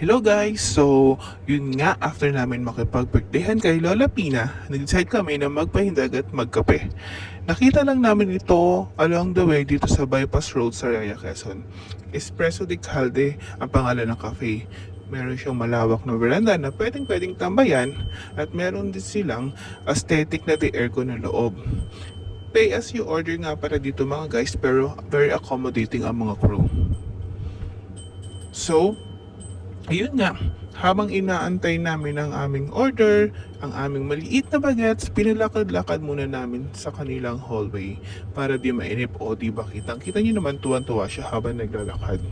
Hello guys! So, yun nga, after namin makipag-birthdayhan kay Lola Pina, nag-decide kami na magpahindag at magkape. Nakita lang namin ito along the way dito sa Bypass Road sa Raya, Quezon. Espresso de Calde ang pangalan ng cafe. Meron siyang malawak na veranda na pwedeng-pwedeng tambayan at meron din silang aesthetic na de aircon na loob. Pay as you order nga para dito mga guys, pero very accommodating ang mga crew. So, ayun nga, habang inaantay namin ang aming order, ang aming maliit na bagets, pinalakad-lakad muna namin sa kanilang hallway para di mainip o di ba kitang-kita nyo naman tuwan-tuwa siya habang naglalakad.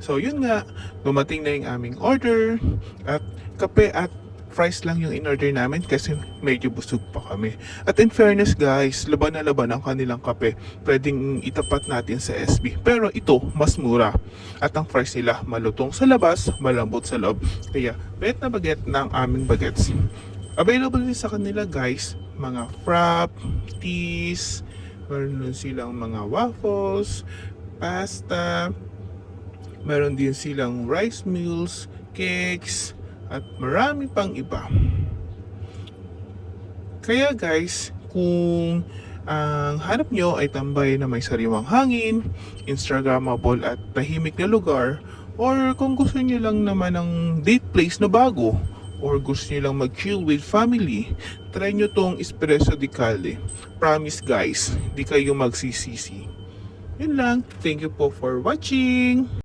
So yun nga, dumating na yung aming order at kape at fries lang yung in-order namin kasi medyo busog pa kami. At in fairness guys, laban na laban ang kanilang kape. Pwedeng itapat natin sa SB. Pero ito, mas mura. At ang fries nila, malutong sa labas, malambot sa loob. Kaya, bet na baget ng aming bagets. Available din sa kanila guys, mga frap, teas, meron din silang mga waffles, pasta, meron din silang rice meals, cakes, at marami pang iba. Kaya guys, kung ang hanap nyo ay tambay na may sariwang hangin, Instagrammable at tahimik na lugar, or kung gusto nyo lang naman ng date place na bago, or gusto nyo lang mag-chill with family, try nyo tong Espresso di Calde. Promise guys, di kayo magsisisi. Yun lang. Thank you po for watching!